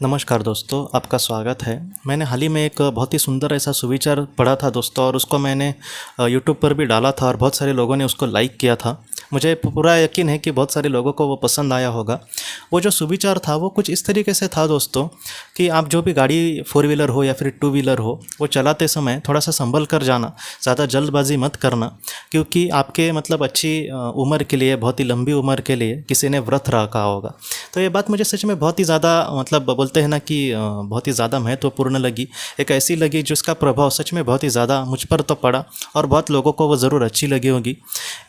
नमस्कार दोस्तों, आपका स्वागत है। मैंने हाल ही में एक बहुत ही सुंदर ऐसा सुविचार पढ़ा था दोस्तों, और उसको मैंने यूट्यूब पर भी डाला था और बहुत सारे लोगों ने उसको लाइक किया था। मुझे पूरा यकीन है कि बहुत सारे लोगों को वो पसंद आया होगा। वो जो सुविचार था वो कुछ इस तरीके से था दोस्तों, कि आप जो भी गाड़ी फोर व्हीलर हो या फिर टू व्हीलर हो, वो चलाते समय थोड़ा सा संभल कर जाना, ज़्यादा जल्दबाजी मत करना, क्योंकि आपके मतलब अच्छी उम्र के लिए, बहुत ही लंबी उम्र के लिए किसी ने व्रत रखा होगा। तो ये बात मुझे सच में बहुत ही ज़्यादा मतलब बोलते हैं ना कि बहुत ही ज़्यादा महत्वपूर्ण लगी। एक ऐसी लगी जिसका प्रभाव सच में बहुत ही ज़्यादा मुझ पर तो पड़ा, और बहुत लोगों को वो ज़रूर अच्छी लगी होगी।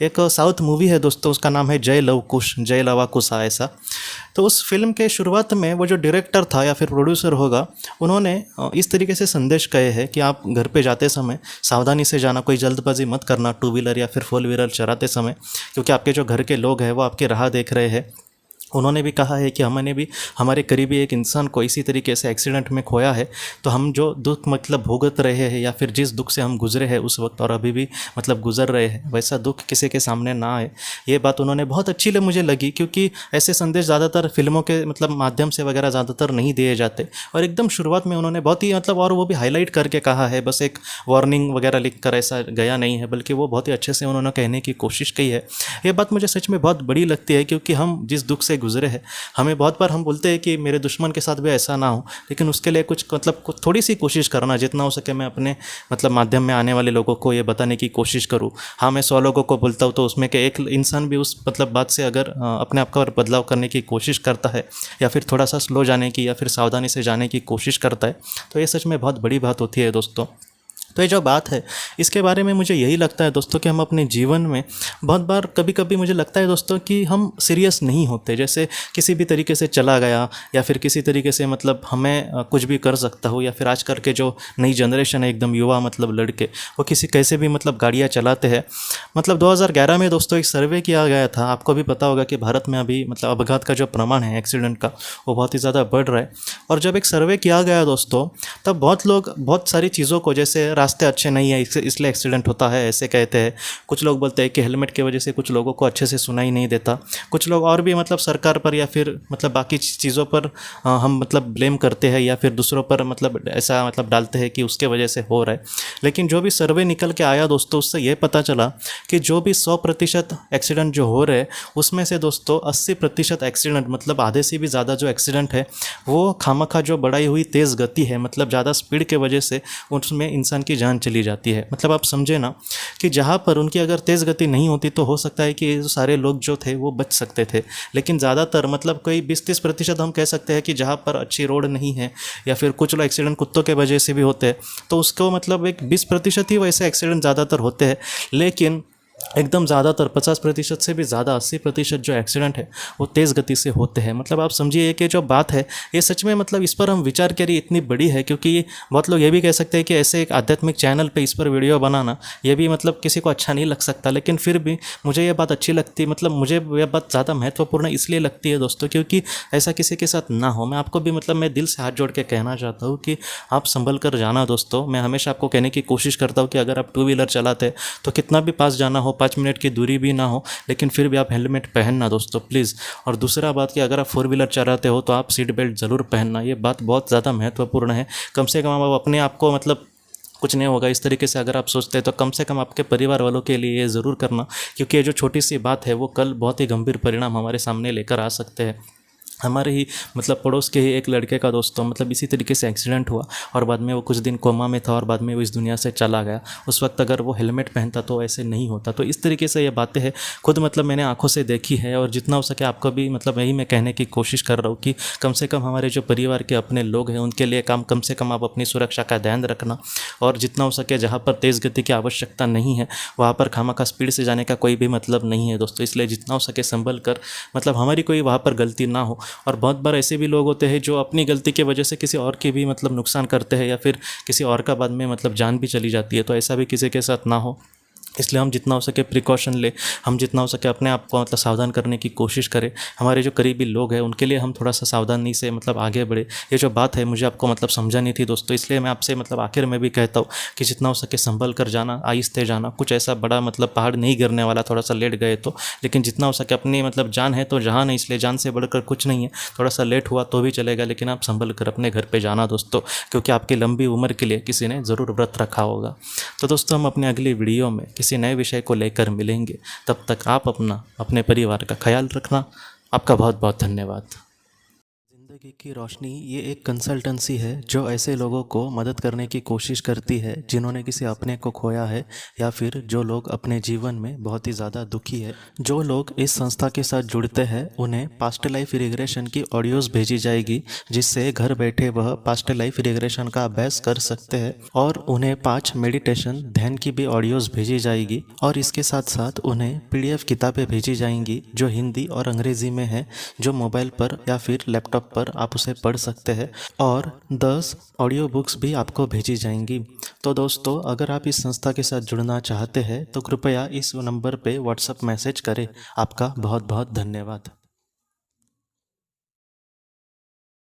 एक साउथ मूवी है दोस्तों, उसका नाम है जय लव कुश, जय लवा कुशा ऐसा। तो उस फिल्म के शुरुआत में वो जो डायरेक्टर था या फिर प्रोड्यूसर होगा, उन्होंने इस तरीके से संदेश कहे हैं कि आप घर पे जाते समय सावधानी से जाना, कोई जल्दबाजी मत करना टू व्हीलर या फिर फोर व्हीलर चलाते समय, क्योंकि आपके जो घर के लोग हैं वो आपकी राह देख रहे हैं। उन्होंने भी कहा है कि हमने भी हमारे करीबी एक इंसान को इसी तरीके से एक्सीडेंट में खोया है, तो हम जो दुख मतलब भुगत रहे हैं या फिर जिस दुख से हम गुजरे हैं उस वक्त और अभी भी मतलब गुजर रहे हैं, वैसा दुख किसी के सामने ना आए। ये बात उन्होंने बहुत अच्छी मुझे लगी, क्योंकि ऐसे संदेश ज़्यादातर फिल्मों के मतलब माध्यम से वगैरह ज़्यादातर नहीं दिए जाते। और एकदम शुरुआत में उन्होंने बहुत ही मतलब, और वो भी हाईलाइट करके कहा है, बस एक वार्निंग वगैरह लिख कर ऐसा गया नहीं है, बल्कि वो बहुत ही अच्छे से उन्होंने कहने की कोशिश की है। ये बात मुझे सच में बहुत बड़ी लगती है, क्योंकि हम जिस दुख से गुजरे हैं, हमें बहुत बार हम बोलते हैं कि मेरे दुश्मन के साथ भी ऐसा ना हो, लेकिन उसके लिए कुछ मतलब थोड़ी सी कोशिश करना, जितना हो सके मैं अपने मतलब माध्यम में आने वाले लोगों को ये बताने की कोशिश करूँ। हाँ, मैं 100 लोगों को बोलता हूँ, तो उसमें के एक इंसान भी उस मतलब बात से अगर अपने आप का बदलाव करने की कोशिश करता है, या फिर थोड़ा सा स्लो जाने की या फिर सावधानी से जाने की कोशिश करता है, तो ये सच में बहुत बड़ी बात होती है दोस्तों। तो ये जो बात है, इसके बारे में मुझे यही लगता है दोस्तों कि हम अपने जीवन में बहुत बार कभी कभी मुझे लगता है दोस्तों कि हम सीरियस नहीं होते। जैसे किसी भी तरीके से चला गया, या फिर किसी तरीके से मतलब हमें कुछ भी कर सकता हो, या फिर आज कर के जो नई जनरेशन है एकदम युवा मतलब लड़के, वो किसी कैसे भी मतलब गाड़ियाँ चलाते हैं। मतलब 2011 में दोस्तों एक सर्वे किया गया था, आपको भी पता होगा कि भारत में अभी मतलब अपघात का जो प्रमाण है एक्सीडेंट का, वो बहुत ही ज़्यादा बढ़ रहा है। और जब एक सर्वे किया गया दोस्तों, तब बहुत लोग बहुत सारी चीज़ों को, जैसे रास्ते अच्छे नहीं है इसलिए एक्सीडेंट होता है ऐसे कहते हैं। कुछ लोग बोलते हैं कि हेलमेट की वजह से कुछ लोगों को अच्छे से सुनाई नहीं देता। कुछ लोग और भी मतलब सरकार पर या फिर मतलब बाकी चीज़ों पर हम मतलब ब्लेम करते हैं, या फिर दूसरों पर मतलब ऐसा मतलब डालते हैं कि उसके वजह से हो रहा है। लेकिन जो भी सर्वे निकल के आया दोस्तों, उससे ये पता चला कि जो भी 100% एक्सीडेंट जो हो रहे हैं, उसमें से दोस्तों 80% एक्सीडेंट मतलब आधे से भी ज़्यादा जो एक्सीडेंट है, वो खामखा जो बढ़ाई हुई तेज़ गति है, मतलब ज़्यादा स्पीड के वजह से उसमें इंसान की जान चली जाती है। मतलब आप समझे ना कि जहाँ पर उनकी अगर तेज़ गति नहीं होती तो हो सकता है कि सारे लोग जो थे वो बच सकते थे। लेकिन ज़्यादातर मतलब कोई 20-30% हम कह सकते हैं कि जहाँ पर अच्छी रोड नहीं है, या फिर कुछ लोग एक्सीडेंट कुत्तों के वजह से भी होते हैं, तो उसको मतलब एक 20% ही वैसे एक्सीडेंट ज़्यादातर होते हैं। लेकिन एकदम ज़्यादातर 50% से भी ज़्यादा 80% जो एक्सीडेंट है वो तेज़ गति से होते हैं। मतलब आप समझिए कि जो बात है ये सच में मतलब इस पर हम विचार करिए इतनी बड़ी है, क्योंकि बहुत लोग ये भी कह सकते हैं कि ऐसे एक आध्यात्मिक चैनल पे इस पर वीडियो बनाना ये भी मतलब किसी को अच्छा नहीं लग सकता। लेकिन फिर भी मुझे ये बात अच्छी लगती, मतलब मुझे यह बात ज़्यादा महत्वपूर्ण इसलिए लगती है दोस्तों, क्योंकि ऐसा किसी के साथ ना हो। मैं आपको भी मतलब मैं दिल से हाथ जोड़ के कहना चाहता हूँ कि आप संभल कर जाना दोस्तों। मैं हमेशा आपको कहने की कोशिश करता हूँ कि अगर आप टू व्हीलर चलाते तो कितना भी पास जाना हो, 5 मिनट की दूरी भी ना हो, लेकिन फिर भी आप हेलमेट पहनना दोस्तों प्लीज़। और दूसरा बात कि अगर आप फोर व्हीलर चलाते हो तो आप सीट बेल्ट ज़रूर पहनना। ये बात बहुत ज़्यादा महत्वपूर्ण है। कम से कम आप अपने आप को मतलब कुछ नहीं होगा इस तरीके से अगर आप सोचते हैं, तो कम से कम आपके परिवार वालों के लिए ये ज़रूर करना, क्योंकि ये जो छोटी सी बात है वो कल बहुत ही गंभीर परिणाम हमारे सामने लेकर आ सकते हैं। हमारे ही मतलब पड़ोस के ही एक लड़के का दोस्तों मतलब इसी तरीके से एक्सीडेंट हुआ, और बाद में वो कुछ दिन कोमा में था, और बाद में वो इस दुनिया से चला गया। उस वक्त अगर वो हेलमेट पहनता तो ऐसे नहीं होता। तो इस तरीके से ये बातें हैं, खुद मतलब मैंने आंखों से देखी है, और जितना हो सके आपको भी मतलब यही मैं कहने की कोशिश कर रहा हूँ कि कम से कम हमारे जो परिवार के अपने लोग हैं उनके लिए कम से कम आप अपनी सुरक्षा का ध्यान रखना। और जितना हो सके जहाँ पर तेज़ गति की आवश्यकता नहीं है वहाँ पर खामखा स्पीड से जाने का कोई भी मतलब नहीं है दोस्तों। इसलिए जितना हो सके संभल कर, मतलब हमारी कोई वहाँ पर गलती ना हो। और बहुत बार ऐसे भी लोग होते हैं जो अपनी गलती की वजह से किसी और की भी मतलब नुकसान करते हैं, या फिर किसी और का बाद में मतलब जान भी चली जाती है। तो ऐसा भी किसी के साथ ना हो। इसलिए हम जितना हो सके प्रिकॉशन ले, हम जितना हो सके अपने आप को मतलब सावधान करने की कोशिश करें। हमारे जो करीबी लोग हैं उनके लिए हम थोड़ा सा सावधानी से मतलब आगे बढ़े। ये जो बात है मुझे आपको मतलब समझानी थी दोस्तों, इसलिए मैं आपसे मतलब आखिर में भी कहता हूँ कि जितना हो सके संभल कर जाना, आहिस्ते जाना। कुछ ऐसा बड़ा मतलब पहाड़ नहीं गिरने वाला, थोड़ा सा लेट गए तो, लेकिन जितना हो सके अपनी मतलब जान है तो जहाँ नहीं, इसलिए जान से बढ़कर कुछ नहीं है। थोड़ा सा लेट हुआ तो भी चलेगा, लेकिन आप संभल कर अपने घर पे जाना दोस्तों, क्योंकि आपकी लंबी उम्र के लिए किसी ने ज़रूर व्रत रखा होगा। तो दोस्तों हम अपने अगली वीडियो में किसी नए विषय को लेकर मिलेंगे। तब तक आप अपना, अपने परिवार का ख्याल रखना। आपका बहुत बहुत धन्यवाद। ज़िंदगी की रोशनी ये एक कंसल्टेंसी है जो ऐसे लोगों को मदद करने की कोशिश करती है जिन्होंने किसी अपने को खोया है, या फिर जो लोग अपने जीवन में बहुत ही ज़्यादा दुखी है। जो लोग इस संस्था के साथ जुड़ते हैं उन्हें पास्ट लाइफ रिग्रेशन की ऑडियोज़ भेजी जाएगी, जिससे घर बैठे वह पास्ट लाइफ रिग्रेशन का अभ्यास कर सकते हैं। और उन्हें 5 मेडिटेशन ध्यान की भी ऑडियोज़ भेजी जाएगी, और इसके साथ साथ उन्हें PDF किताबें भेजी जाएंगी जो हिंदी और अंग्रेज़ी में है, जो मोबाइल पर या फिर लैपटॉप पर आप उसे पढ़ सकते हैं। और 10 ऑडियो बुक्स भी आपको भेजी जाएंगी। तो दोस्तों अगर आप इस संस्था के साथ जुड़ना चाहते हैं तो कृपया इस नंबर पे व्हाट्सएप मैसेज करें। आपका बहुत बहुत धन्यवाद।